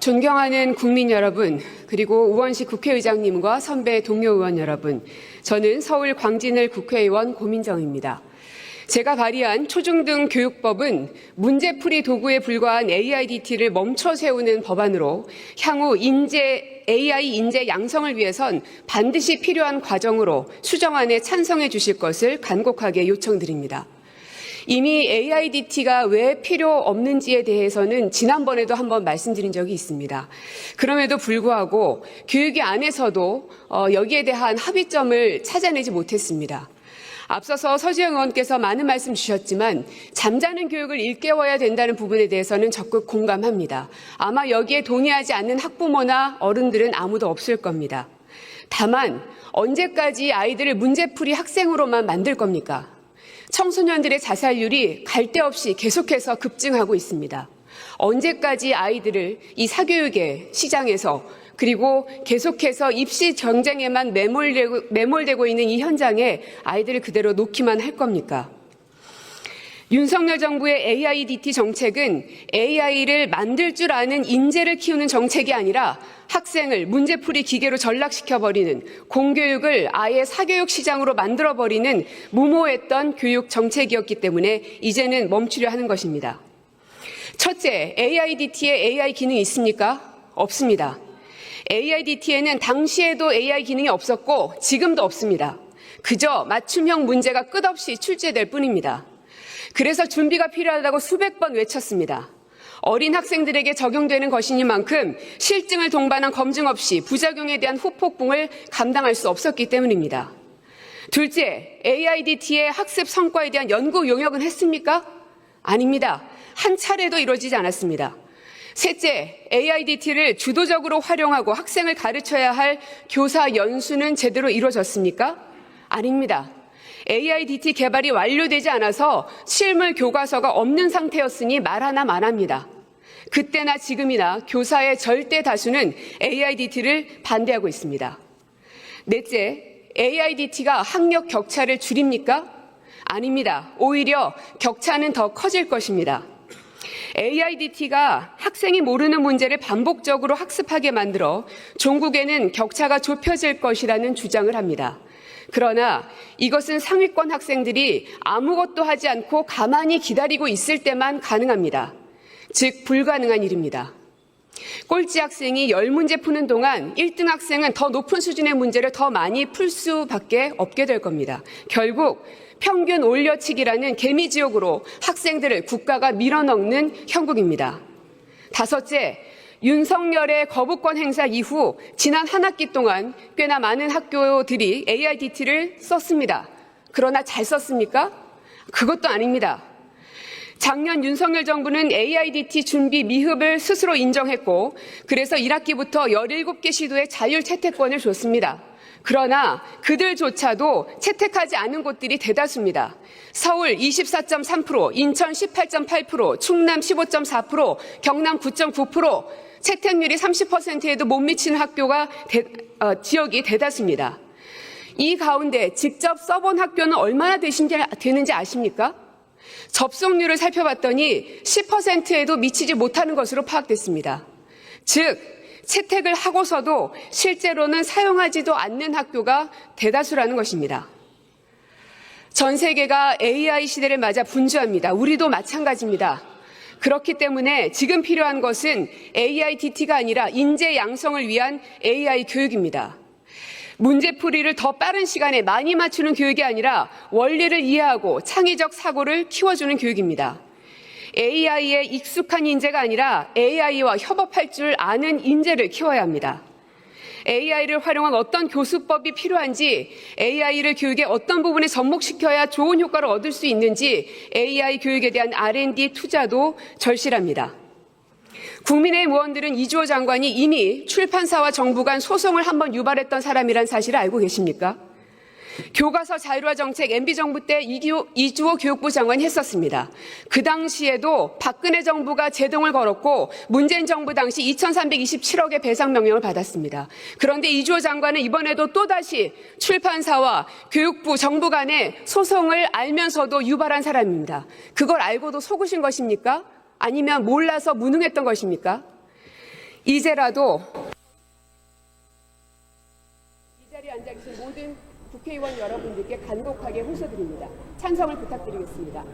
존경하는 국민 여러분, 그리고 우원식 국회의장님과 선배 동료 의원 여러분, 저는 서울 광진을 국회의원 고민정입니다. 제가 발의한 초중등 교육법은 문제풀이 도구에 불과한 AIDT를 멈춰 세우는 법안으로 향후 AI 인재 양성을 위해선 반드시 필요한 과정으로 수정안에 찬성해 주실 것을 간곡하게 요청드립니다. 이미 AIDT가 왜 필요 없는지에 대해서는 지난번에도 한번 말씀드린 적이 있습니다. 그럼에도 불구하고 교육위 안에서도 여기에 대한 합의점을 찾아내지 못했습니다. 앞서서 서지영 의원께서 많은 말씀 주셨지만 잠자는 교육을 일깨워야 된다는 부분에 대해서는 적극 공감합니다. 아마 여기에 동의하지 않는 학부모나 어른들은 아무도 없을 겁니다. 다만 언제까지 아이들을 문제풀이 학생으로만 만들 겁니까? 청소년들의 자살률이 갈 데 없이 계속해서 급증하고 있습니다. 언제까지 아이들을 이 사교육의 시장에서 그리고 계속해서 입시 경쟁에만 매몰되고 있는 이 현장에 아이들을 그대로 놓기만 할 겁니까? 윤석열 정부의 AIDT 정책은 AI를 만들 줄 아는 인재를 키우는 정책이 아니라 학생을 문제풀이 기계로 전락시켜버리는, 공교육을 아예 사교육 시장으로 만들어버리는 무모했던 교육 정책이었기 때문에 이제는 멈추려 하는 것입니다. 첫째, AIDT에 AI 기능이 있습니까? 없습니다. AIDT에는 당시에도 AI 기능이 없었고 지금도 없습니다. 그저 맞춤형 문제가 끝없이 출제될 뿐입니다. 그래서 준비가 필요하다고 수백 번 외쳤습니다. 어린 학생들에게 적용되는 것이니만큼 실증을 동반한 검증 없이 부작용에 대한 후폭풍을 감당할 수 없었기 때문입니다. 둘째, AIDT의 학습 성과에 대한 연구 용역은 했습니까? 아닙니다. 한 차례도 이루어지지 않았습니다. 셋째, AIDT를 주도적으로 활용하고 학생을 가르쳐야 할 교사 연수는 제대로 이루어졌습니까? 아닙니다. AIDT 개발이 완료되지 않아서 실물 교과서가 없는 상태였으니 말 하나 만합니다. 그때나 지금이나 교사의 절대 다수는 AIDT를 반대하고 있습니다. 넷째, AIDT가 학력 격차를 줄입니까? 아닙니다. 오히려 격차는 더 커질 것입니다. AIDT가 학생이 모르는 문제를 반복적으로 학습하게 만들어 종국에는 격차가 좁혀질 것이라는 주장을 합니다. 그러나 이것은 상위권 학생들이 아무것도 하지 않고 가만히 기다리고 있을 때만 가능합니다. 즉 불가능한 일입니다. 꼴찌 학생이 10문제 푸는 동안 1등 학생은 더 높은 수준의 문제를 더 많이 풀 수밖에 없게 될 겁니다. 결국 평균 올려치기라는 개미지옥으로 학생들을 국가가 밀어넣는 형국입니다. 다섯째, 윤석열의 거부권 행사 이후 지난 한 학기 동안 꽤나 많은 학교들이 AIDT를 썼습니다. 그러나 잘 썼습니까? 그것도 아닙니다. 작년 윤석열 정부는 AIDT 준비 미흡을 스스로 인정했고 그래서 1학기부터 17개 시도에 자율 채택권을 줬습니다. 그러나 그들조차도 채택하지 않은 곳들이 대다수입니다. 서울 24.3%, 인천 18.8%, 충남 15.4%, 경남 9.9%, 채택률이 30%에도 못 미치는 지역이 대다수입니다. 이 가운데 직접 써본 학교는 얼마나 되는지 아십니까? 접속률을 살펴봤더니 10%에도 미치지 못하는 것으로 파악됐습니다. 즉, 채택을 하고서도 실제로는 사용하지도 않는 학교가 대다수라는 것입니다. 전 세계가 AI 시대를 맞아 분주합니다. 우리도 마찬가지입니다. 그렇기 때문에 지금 필요한 것은 AIDT가 아니라 인재 양성을 위한 AI 교육입니다. 문제풀이를 더 빠른 시간에 많이 맞추는 교육이 아니라 원리를 이해하고 창의적 사고를 키워주는 교육입니다. AI에 익숙한 인재가 아니라 AI와 협업할 줄 아는 인재를 키워야 합니다. AI를 활용한 어떤 교수법이 필요한지, AI를 교육의 어떤 부분에 접목시켜야 좋은 효과를 얻을 수 있는지 AI 교육에 대한 R&D 투자도 절실합니다. 국민의힘 의원들은 이주호 장관이 이미 출판사와 정부 간 소송을 한번 유발했던 사람이란 사실을 알고 계십니까? 교과서 자율화 정책 MB정부 때 이주호 교육부 장관이 했었습니다. 그 당시에도 박근혜 정부가 제동을 걸었고 문재인 정부 당시 2,327억의 배상 명령을 받았습니다. 그런데 이주호 장관은 이번에도 또다시 출판사와 교육부 정부 간의 소송을 알면서도 유발한 사람입니다. 그걸 알고도 속으신 것입니까? 아니면 몰라서 무능했던 것입니까? 이제라도 이 자리에 앉아 계신 모든 국회의원 여러분들께 간곡하게 호소드립니다. 찬성을 부탁드리겠습니다.